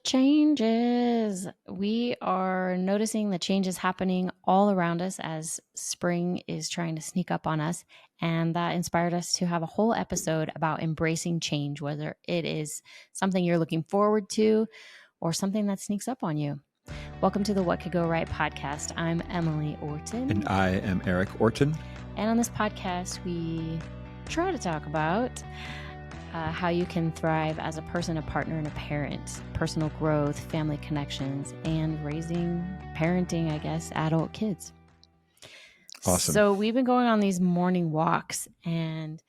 Changes. We are noticing the changes happening all around us as spring is trying to sneak up on us. And that inspired us to have a whole episode about embracing change, whether it is something you're looking forward to or something that sneaks up on you. Welcome to the What Could Go Right podcast. I'm Emily Orton. And I am Eric Orton. And on this podcast, we try to talk about how you can thrive as a person, a partner, and a parent, personal growth, family connections, and parenting, I guess, adult kids. Awesome. So we've been going on these morning walks, and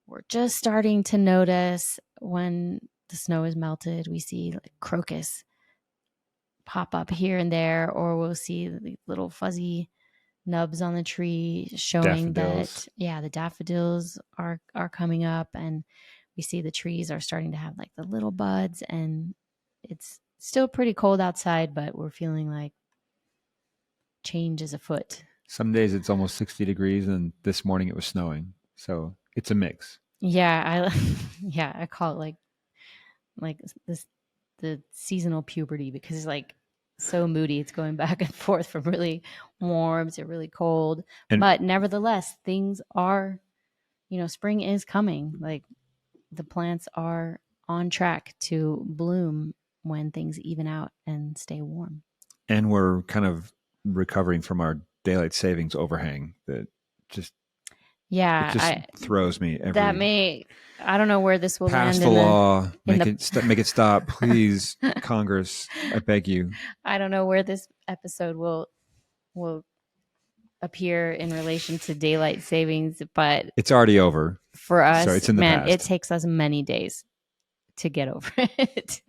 we're just starting to notice when the snow is melted, we see like crocus pop up here and there, or we'll see the little fuzzy nubs on the tree showing daffodils. That, the daffodils are coming up, and we see the trees are starting to have like the little buds, and it's still pretty cold outside, but we're feeling like change is afoot. Some days it's almost 60 degrees, and this morning it was snowing. So it's a mix. Yeah, I call it like this the seasonal puberty, because it's like so moody. It's going back and forth from really warm to really cold. But nevertheless, things are, spring is coming. Like, the plants are on track to bloom when things even out and stay warm. And we're kind of recovering from our daylight savings overhang that just throws me. I don't know where this will pass land. The law, make it stop, please, Congress. I beg you. I don't know where this episode will appear in relation to daylight savings, but it's already over for us. So it's in the past. It takes us many days to get over it.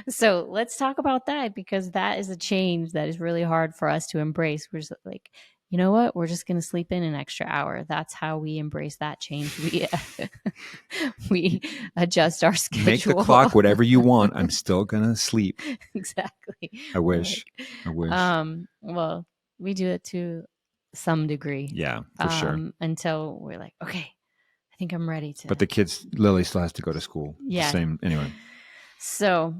So let's talk about that, because that is a change that is really hard for us to embrace. We're just like, you know what? We're just going to sleep in an extra hour. That's how we embrace that change. We adjust our schedule. Make the clock whatever you want. I'm still going to sleep. Exactly. I wish. Well, we do it to some degree. Yeah, for sure. Until we're like, okay, I think I'm ready to. But the kids, Lily still has to go to school. Yeah. Same anyway. So,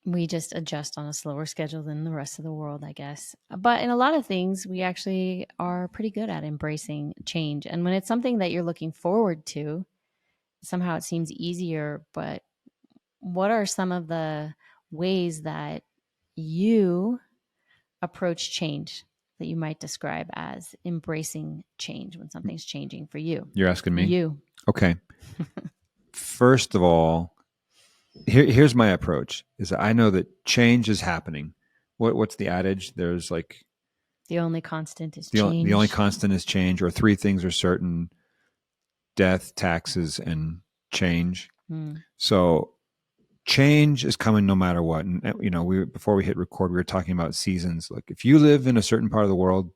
we just adjust on a slower schedule than the rest of the world, I guess. But in a lot of things, we actually are pretty good at embracing change. And when it's something that you're looking forward to, somehow it seems easier. But what are some of the ways that you approach change that you might describe as embracing change when something's changing for you? You're asking me? You. Okay. First of all, here's my approach, is that I know that change is happening. What's the adage? There's like... the only constant is change. The only constant is change, or three things are certain: death, taxes, and change. So change is coming no matter what. And, before we hit record, we were talking about seasons. Like, if you live in a certain part of the world,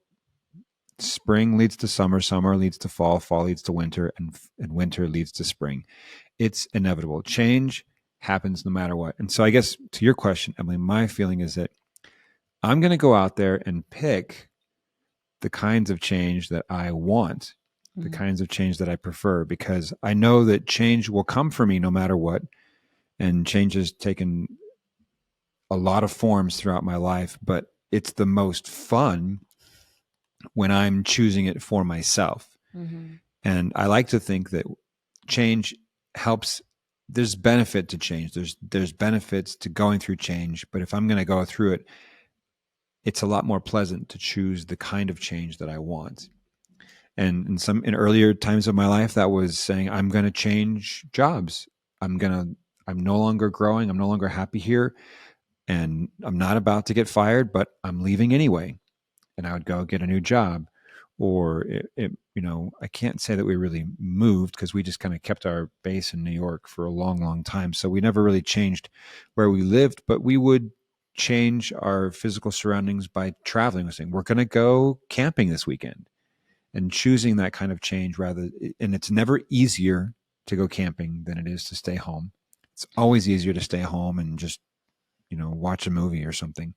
spring leads to summer, summer leads to fall, fall leads to winter, and winter leads to spring. It's inevitable. Change happens no matter what. And so I guess to your question, Emily, my feeling is that I'm going to go out there and pick the kinds of change that I want, the kinds of change that I prefer, because I know that change will come for me no matter what. And change has taken a lot of forms throughout my life, but it's the most fun when I'm choosing it for myself. And I like to think that change helps. There's benefit to change. There's benefits to going through change. But if I'm going to go through it, it's a lot more pleasant to choose the kind of change that I want. And in earlier times of my life, that was saying, I'm going to change jobs. I'm no longer growing. I'm no longer happy here. And I'm not about to get fired, but I'm leaving anyway. And I would go get a new job. Or I can't say that we really moved, because we just kind of kept our base in New York for a long, long time. So we never really changed where we lived, but we would change our physical surroundings by traveling. We're saying, we're going to go camping this weekend, and choosing that kind of change and it's never easier to go camping than it is to stay home. It's always easier to stay home and just, watch a movie or something.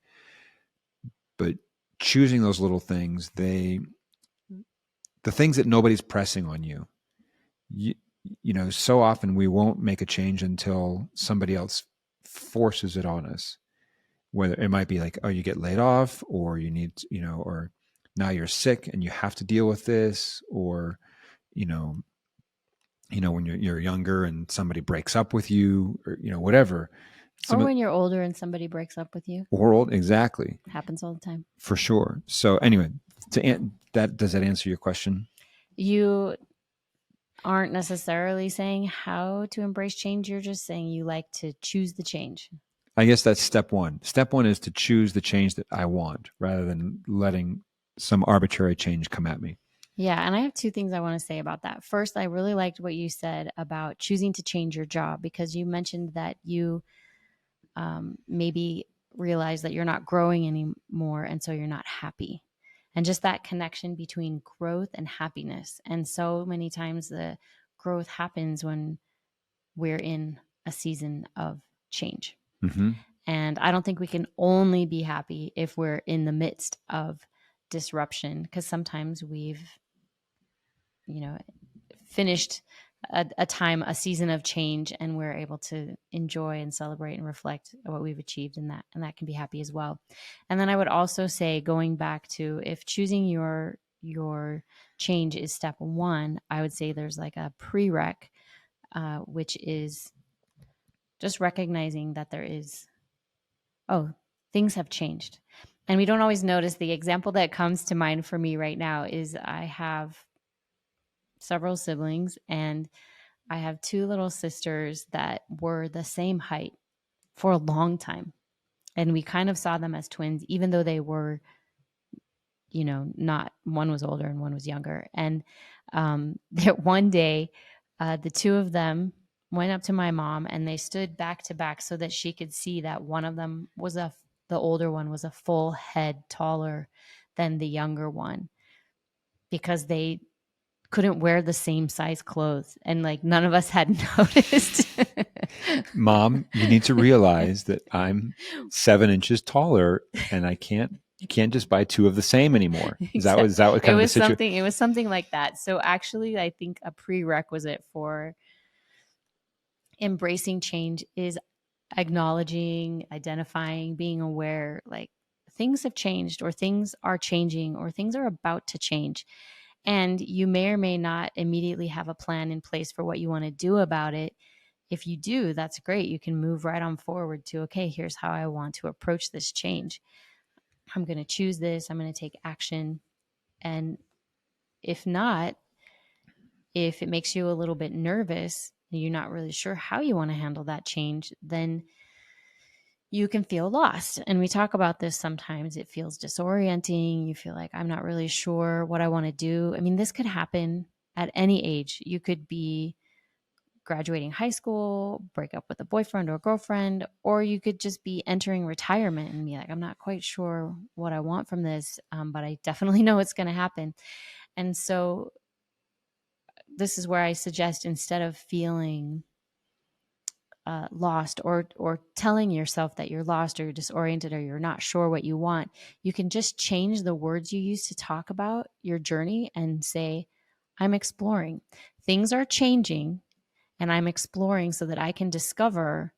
But choosing those little things, the things that nobody's pressing on you, so often we won't make a change until somebody else forces it on us. Whether it might be like, oh, you get laid off, or you need, or now you're sick and you have to deal with this, or, you know, when you're younger and somebody breaks up with you, or, whatever. Or Some of when you're older and somebody breaks up with you. world, exactly. Happens all the time. For sure. So anyway, does that answer your question? You aren't necessarily saying how to embrace change. You're just saying you like to choose the change. I guess that's step one. Step one is to choose the change that I want rather than letting some arbitrary change come at me. Yeah. And I have two things I want to say about that. First, I really liked what you said about choosing to change your job, because you mentioned that you maybe realize that you're not growing anymore. And so you're not happy. And just that connection between growth and happiness. And so many times the growth happens when we're in a season of change. Mm-hmm. And I don't think we can only be happy if we're in the midst of disruption, because sometimes we've, finished a season of change, and we're able to enjoy and celebrate and reflect what we've achieved in that. And that can be happy as well. And then I would also say, going back to, if choosing your change is step one, I would say there's like a prereq, which is just recognizing that things have changed. And we don't always notice. The example that comes to mind for me right now is I have several siblings, and I have two little sisters that were the same height for a long time. And we kind of saw them as twins, even though they were, not, one was older and one was younger. And that one day, the two of them went up to my mom and they stood back to back so that she could see that one of them the older one was a full head taller than the younger one, because they couldn't wear the same size clothes, and like none of us had noticed. Mom, you need to realize that I'm 7 inches taller, and you can't just buy two of the same anymore. Is that what It kind of the was situation? something. It was something like that. So actually, I think a prerequisite for embracing change is acknowledging, identifying, being aware, like things have changed, or things are changing, or things are about to change. And you may or may not immediately have a plan in place for what you want to do about it. If you do, that's great. You can move right on forward to, okay, here's how I want to approach this change. I'm going to choose this. I'm going to take action. And if not, if it makes you a little bit nervous and you're not really sure how you want to handle that change, then you can feel lost. And we talk about this sometimes. It feels disorienting. You feel like, I'm not really sure what I want to do. I mean, this could happen at any age. You could be graduating high school, break up with a boyfriend or girlfriend, or you could just be entering retirement and be like, I'm not quite sure what I want from this, but I definitely know it's going to happen. And so this is where I suggest, instead of feeling lost, or telling yourself that you're lost or you're disoriented or you're not sure what you want, you can just change the words you use to talk about your journey and say, I'm exploring. Things are changing, and I'm exploring so that I can discover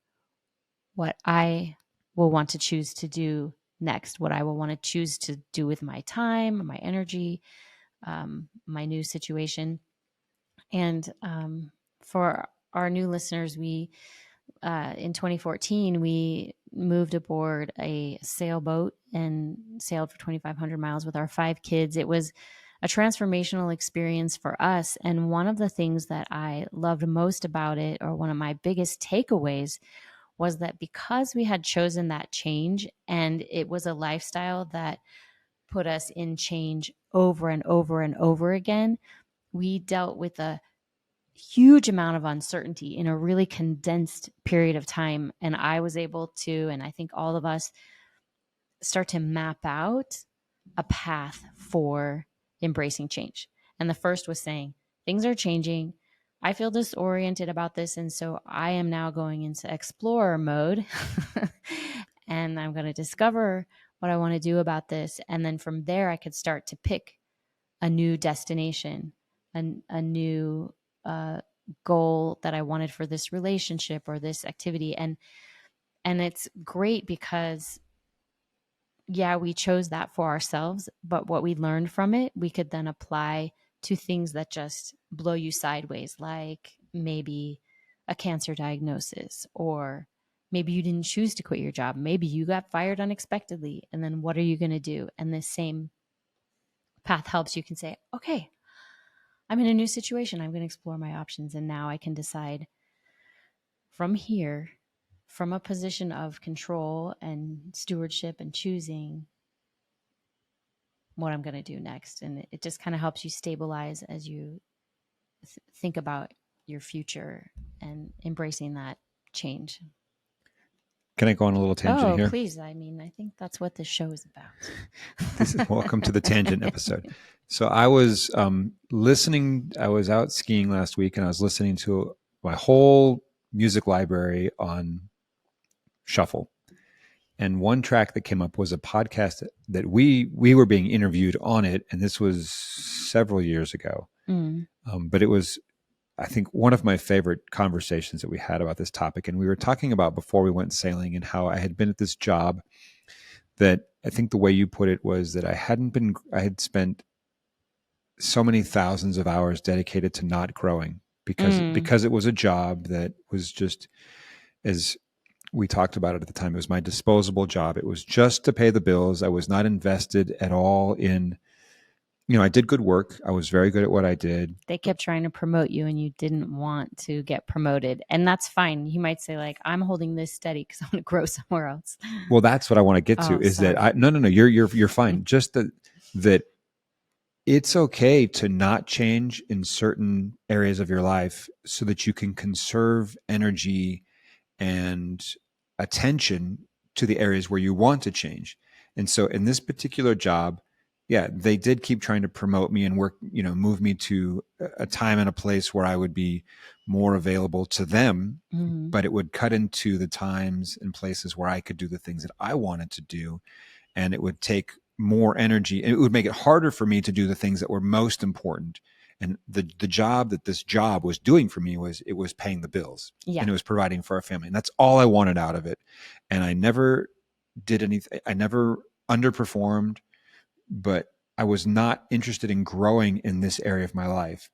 what I will want to choose to do next, what I will want to choose to do with my time, my energy, my new situation. And for our new listeners, we in 2014 we moved aboard a sailboat and sailed for 2,500 miles with our 5 kids. It was a transformational experience for us, and one of the things that I loved most about it, or one of my biggest takeaways, was that because we had chosen that change, and it was a lifestyle that put us in change over and over and over again, we dealt with a huge amount of uncertainty in a really condensed period of time. And I was able to, and I think all of us, start to map out a path for embracing change. And the first was saying, things are changing. I feel disoriented about this. And so I am now going into explorer mode and I'm going to discover what I want to do about this. And then from there, I could start to pick a new destination, a new goal that I wanted for this relationship or this activity. And it's great because, yeah, we chose that for ourselves, but what we learned from it, we could then apply to things that just blow you sideways, like maybe a cancer diagnosis, or maybe you didn't choose to quit your job. Maybe you got fired unexpectedly. And then what are you going to do? And this same path helps you can say, okay, I'm in a new situation. I'm going to explore my options. And now I can decide from here, from a position of control and stewardship and choosing what I'm going to do next. And it just kind of helps you stabilize as you think about your future and embracing that change. Can I go on a little tangent Oh, here? please. I mean, I think that's what this show is about. This is welcome to the tangent episode. So I was listening. I was out skiing last week, and I was listening to my whole music library on shuffle. And one track that came up was a podcast that we were being interviewed on it, and this was several years ago. But it was, I think, one of my favorite conversations that we had about this topic. And we were talking about before we went sailing and how I had been at this job that I think the way you put it was that I had spent so many thousands of hours dedicated to not growing because it was a job that was just, as we talked about it at the time, it was my disposable job. It was just to pay the bills. I was not invested at all in, I did good work. I was very good at what I did. They kept trying to promote you and you didn't want to get promoted. And that's fine. You might say, like, I'm holding this steady because I want to grow somewhere else. Well, that's what I want to get to is sorry. that no, you're fine. Just that it's okay to not change in certain areas of your life so that you can conserve energy and attention to the areas where you want to change. And so in this particular job, yeah, they did keep trying to promote me and move me to a time and a place where I would be more available to them, but it would cut into the times and places where I could do the things that I wanted to do. And it would take more energy, and it would make it harder for me to do the things that were most important. And the job that this job was doing for me was it was paying the bills, and it was providing for our family. And that's all I wanted out of it. And I never did anything. I never underperformed, but I was not interested in growing in this area of my life.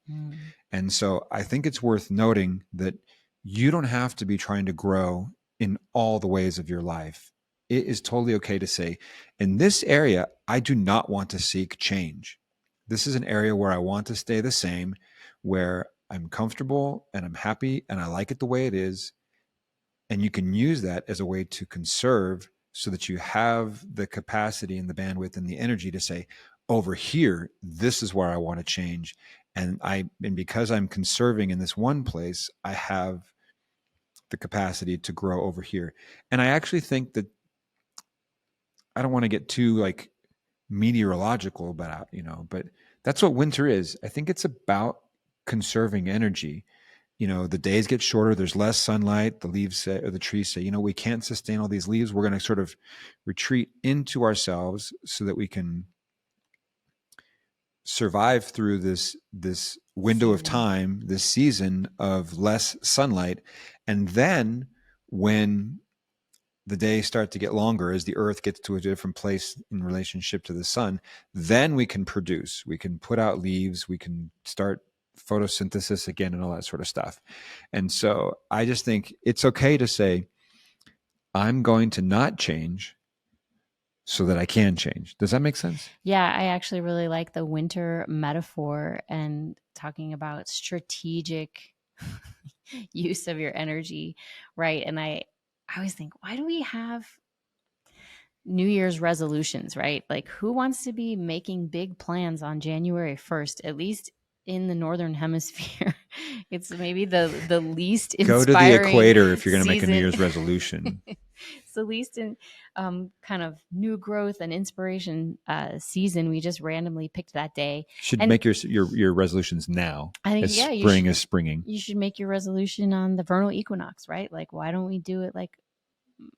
And so I think it's worth noting that you don't have to be trying to grow in all the ways of your life. It is totally okay to say, in this area, I do not want to seek change. This is an area where I want to stay the same, where I'm comfortable and I'm happy and I like it the way it is. And you can use that as a way to conserve so that you have the capacity and the bandwidth and the energy to say, over here, this is where I want to change. And because I'm conserving in this one place, I have the capacity to grow over here. And I actually think that I don't want to get too like meteorological about, but that's what winter is. I think it's about conserving energy. The days get shorter. There's less sunlight. The leaves say, or the trees say, we can't sustain all these leaves. We're going to sort of retreat into ourselves so that we can survive through this window of time, this season of less sunlight. And then when the days start to get longer, as the earth gets to a different place in relationship to the sun, then we can produce, we can put out leaves, we can start photosynthesis again and all that sort of stuff. And so I just think it's okay to say, I'm going to not change so that I can change. Does that make sense? Yeah, I actually really like the winter metaphor and talking about strategic use of your energy, right? And I always think, why do we have New Year's resolutions, right? Like, who wants to be making big plans on January 1st, at least in the Northern Hemisphere? It's maybe the least inspiring. Go to the equator if you're going to make a New season. Year's resolution. It's the least in kind of new growth and inspiration season. We just randomly picked that day. Should make your resolutions now. I think, as yeah, spring is springing. You should make your resolution on the vernal equinox, right? Like, why don't we do it like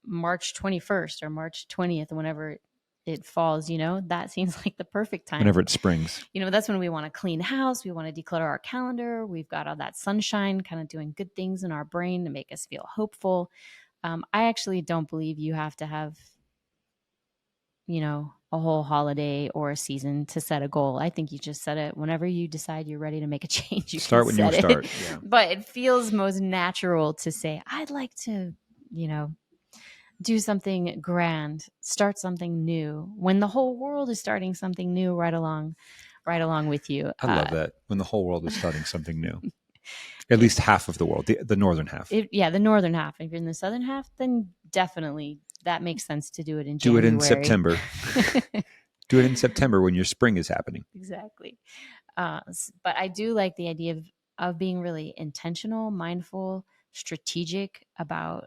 March 21st or March 20th, whenever it falls, that seems like the perfect time. Whenever it springs. That's when we want to clean the house. We want to declutter our calendar. We've got all that sunshine kind of doing good things in our brain to make us feel hopeful. I actually don't believe you have to have, a whole holiday or a season to set a goal. I think you just set it whenever you decide you're ready to make a change, you can Start when you set start. it. Yeah. But it feels most natural to say, I'd like to, you know, do something grand, start something new when the whole world is starting something new right along with you. I love that. When the whole world is starting something new. At least half of the world, the northern half. The northern half. If you're in the southern half, then definitely that makes sense to do it in Do it January. in September. Do it in September when your spring is happening. Exactly. But I do like the idea of being really intentional, mindful, strategic about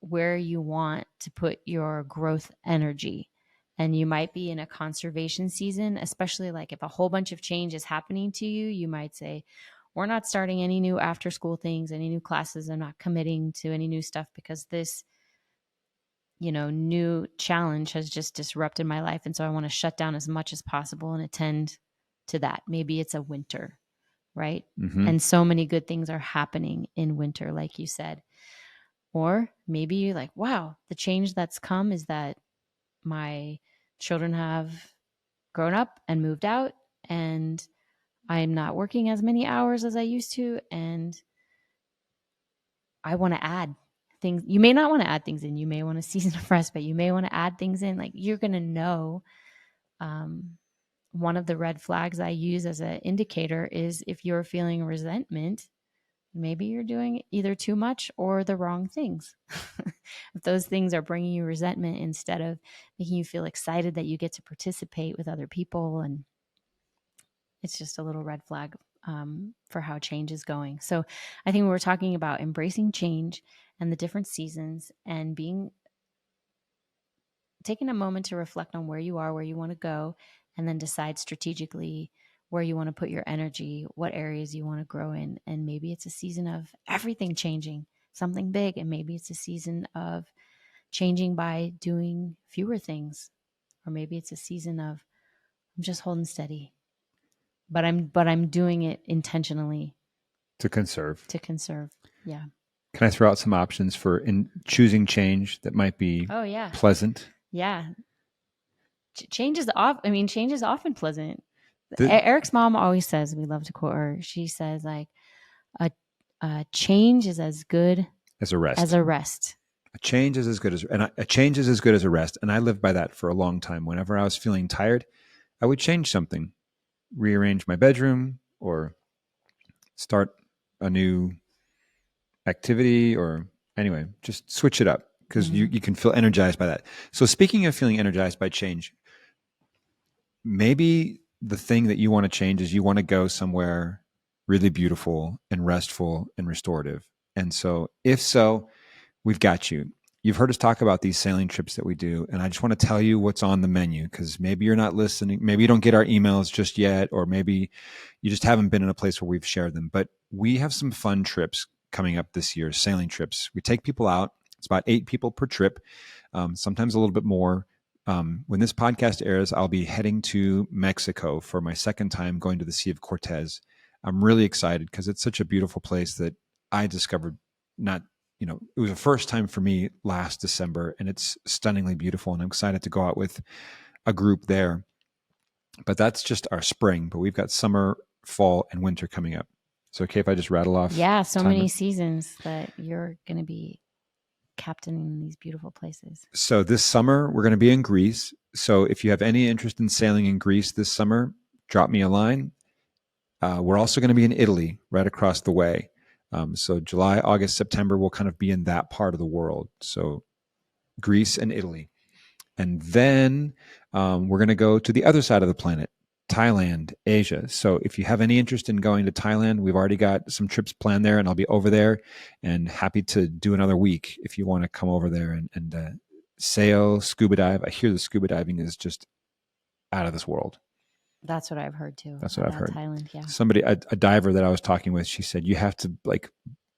where you want to put your growth energy. And you might be in a conservation season, especially like if a whole bunch of change is happening to you, you might say, we're not starting any new after school things, any new classes. I'm not committing to any new stuff because this, new challenge has just disrupted my life. And so I want to shut down as much as possible and attend to that. Maybe it's a winter, right? Mm-hmm. And so many good things are happening in winter, like you said. Or maybe you're like, wow, the change that's come is that my children have grown up and moved out, and I'm not working as many hours as I used to. And I want to add things. You may not want to add things in. You may want a season of rest, but you may want to add things in. Like you're going to know. One of the red flags I use as an indicator is if you're feeling resentment, maybe you're doing either too much or the wrong things. If those things are bringing you resentment instead of making you feel excited that you get to participate with other people, and it's just a little red flag for how change is going. So I think we're talking about embracing change and the different seasons and taking a moment to reflect on where you are, where you want to go, and then decide strategically where you want to put your energy, what areas you want to grow in. And maybe it's a season of everything changing, something big. And maybe it's a season of changing by doing fewer things. Or maybe it's a season of I'm just holding steady. But I'm doing it intentionally To conserve. Yeah. Can I throw out some options for in choosing change that might be pleasant? Yeah. Change is often pleasant. The, Eric's mom always says, we love to quote her. She says like a change is as good as a rest. As a rest. A change is as good as a change is as good as a rest. And I lived by that for a long time. Whenever I was feeling tired, I would change something, rearrange my bedroom or start a new activity or anyway, just switch it up because you can feel energized by that. So speaking of feeling energized by change, maybe the thing that you want to change is you want to go somewhere really beautiful and restful and restorative. And so if so, we've got you. You've heard us talk about these sailing trips that we do, and I just want to tell you what's on the menu because maybe you're not listening, maybe you don't get our emails just yet, or maybe you just haven't been in a place where we've shared them. But we have some fun trips coming up this year, sailing trips. We take people out. It's about 8 people per trip, sometimes a little bit more. When this podcast airs, I'll be heading to Mexico for my second time going to the Sea of Cortez. I'm really excited because it's such a beautiful place that I discovered it was the first time for me last December, and it's stunningly beautiful. And I'm excited to go out with a group there. But that's just our spring. But we've got summer, fall, and winter coming up. So, okay, if I just rattle off. Yeah, so many seasons that you're going to be captaining these beautiful places. So this summer, we're going to be in Greece. So if you have any interest in sailing in Greece this summer, drop me a line. We're also going to be in Italy, right across the way. So July, August, September, we'll kind of be in that part of the world. So Greece and Italy. And then we're going to go to the other side of the planet, Thailand, Asia. So if you have any interest in going to Thailand, we've already got some trips planned there, and I'll be over there and happy to do another week if you want to come over there and sail, scuba dive. I hear the scuba diving is just out of this world. That's what I've heard too. That's what I've heard. Thailand, yeah. Somebody, a diver that I was talking with, she said, you have to like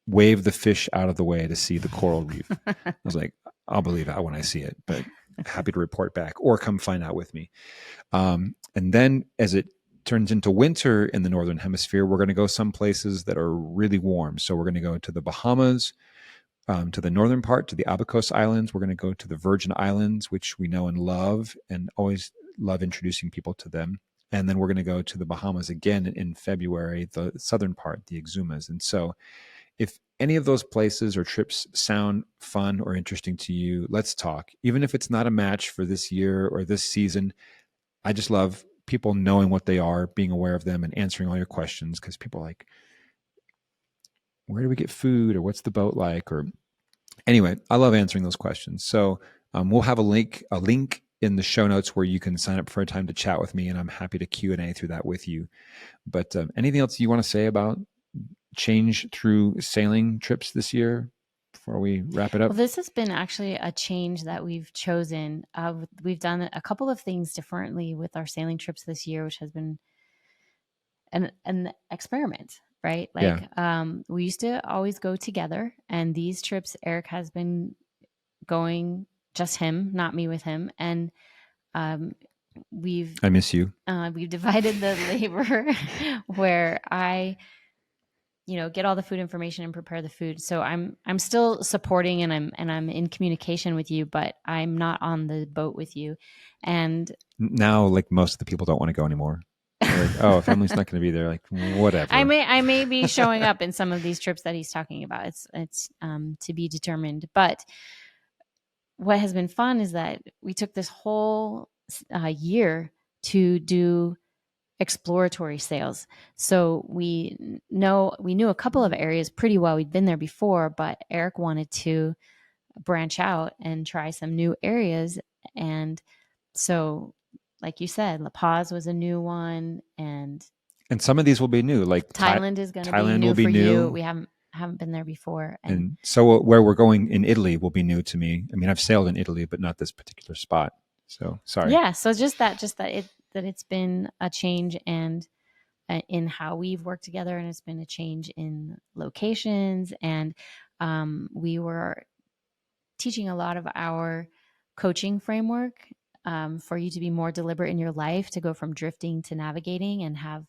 wave the fish out of the way to see the coral reef. I was like, I'll believe that when I see it. But happy to report back or come find out with me. And then as it turns into winter in the Northern Hemisphere, we're going to go some places that are really warm. So we're going to go to the Bahamas, to the northern part, to the Abacos Islands. We're going to go to the Virgin Islands, which we know and love, and always love introducing people to them. And then we're going to go to the Bahamas again in February, the southern part, the Exumas. And so if any of those places or trips sound fun or interesting to you, let's talk. Even if it's not a match for this year or this season, I just love people knowing what they are, being aware of them, and answering all your questions, because people are like, where do we get food, or what's the boat like? Or anyway, I love answering those questions. So we'll have a link in the show notes where you can sign up for a time to chat with me, and I'm happy to Q&A through that with you. But anything else you want to say about change through sailing trips this year before we wrap it up? Well, this has been actually a change that we've chosen. We've done a couple of things differently with our sailing trips this year, which has been an experiment, right? Yeah. Like we used to always go together, and these trips, Eric has been going just him, not me with him, and um, we've I miss you. we've divided the labor where I get all the food information and prepare the food. So I'm still supporting, and I'm in communication with you, but I'm not on the boat with you. And Now, like, most of the people don't want to go anymore. They're like, oh, family's not going to be there. Like, whatever. I may be showing up in some of these trips that he's talking about. It's to be determined. But what has been fun is that we took this whole year to do exploratory sails. So we knew a couple of areas pretty well. We'd been there before, but Eric wanted to branch out and try some new areas. And so, like you said, La Paz was a new one, and some of these will be new. Like Thailand is going to be Thailand new will be for you. new. We haven't been there before, And so where we're going in Italy will be new to me. I mean, I've sailed in Italy, but not this particular spot. So sorry. yeah. So just that it's been a change, and in how we've worked together, and it's been a change in locations. And we were teaching a lot of our coaching framework for you to be more deliberate in your life, to go from drifting to navigating, and have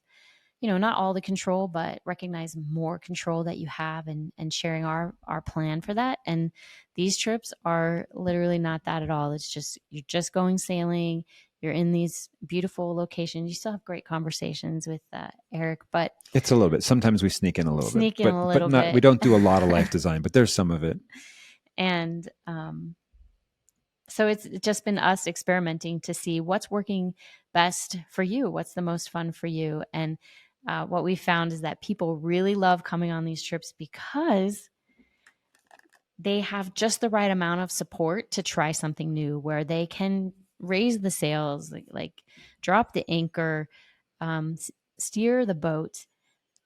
not all the control, but recognize more control that you have, and sharing our plan for that. And these trips are literally not that at all. It's just, you're just going sailing. You're in these beautiful locations. You still have great conversations with Eric, but it's a little bit. Sometimes we sneak in a little bit, but not. We don't do a lot of life design, but there's some of it. And so it's just been us experimenting to see what's working best for you, what's the most fun for you. And what we found is that people really love coming on these trips because they have just the right amount of support to try something new, where they can raise the sails, like drop the anchor, steer the boat,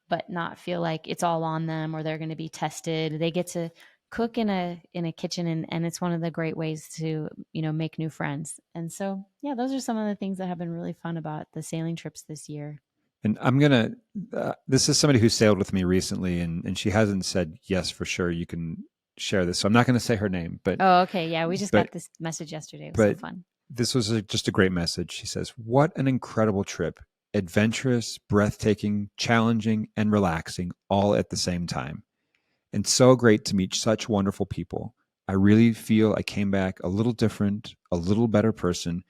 but not feel like it's all on them, or they're going to be tested. They get to cook in a kitchen, and it's one of the great ways to make new friends. And so, yeah, those are some of the things that have been really fun about the sailing trips this year. And I'm gonna. This is somebody who sailed with me recently, and she hasn't said yes for sure. You can share this, so I'm not going to say her name. But oh, okay, yeah, we just got this message yesterday. It was so fun. This was just a great message. She says, "What an incredible trip! Adventurous, breathtaking, challenging, and relaxing, all at the same time. And so great to meet such wonderful people. I really feel I came back a little different, a little better person,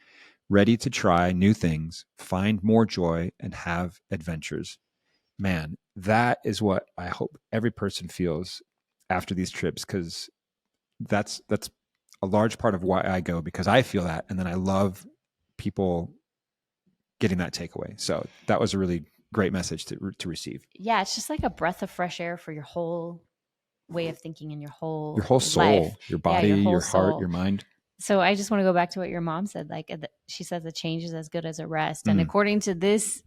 ready to try new things, find more joy, and have adventures." Man, that is what I hope every person feels after these trips, because that's a large part of why I go, because I feel that, and then I love people getting that takeaway. So that was a really great message to receive. Yeah, it's just like a breath of fresh air for your whole way of thinking and your whole soul, life. your body, your heart, your mind. So I just want to go back to what your mom said. Like, she says a change is as good as a rest. And according to this,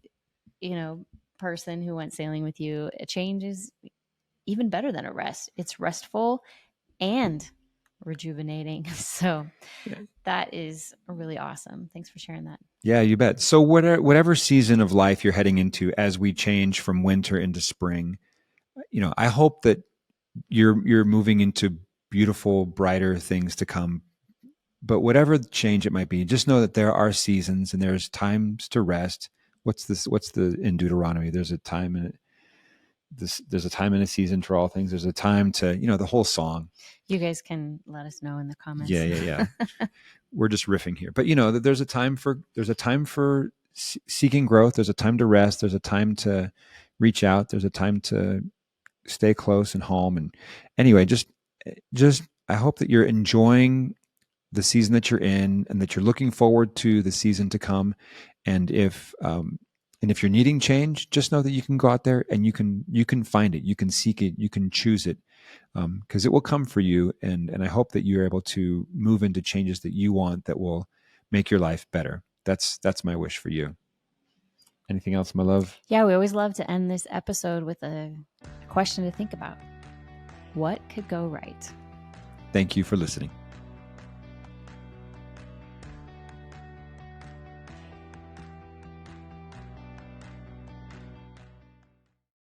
person who went sailing with you, a change is even better than a rest. It's restful and rejuvenating. So that is really awesome. Thanks for sharing that. Yeah, you bet. So whatever season of life you're heading into, as we change from winter into spring, I hope that you're moving into beautiful, brighter things to come but whatever change it might be, just know that there are seasons and there's times to rest. What's this? What's the in Deuteronomy? There's a time in it. There's a time and a season for all things. There's a time to, the whole song. You guys can let us know in the comments. Yeah. We're just riffing here, but that there's a time for seeking growth. There's a time to rest. There's a time to reach out. There's a time to stay close and home. And anyway, just I hope that you're enjoying the season that you're in, and that you're looking forward to the season to come. And if you're needing change, just know that you can go out there and you can find it, you can seek it, you can choose it, because it will come for you. And I hope that you're able to move into changes that you want, that will make your life better. That's my wish for you. Anything else, my love? Yeah, we always love to end this episode with a question to think about. What could go right? Thank you for listening.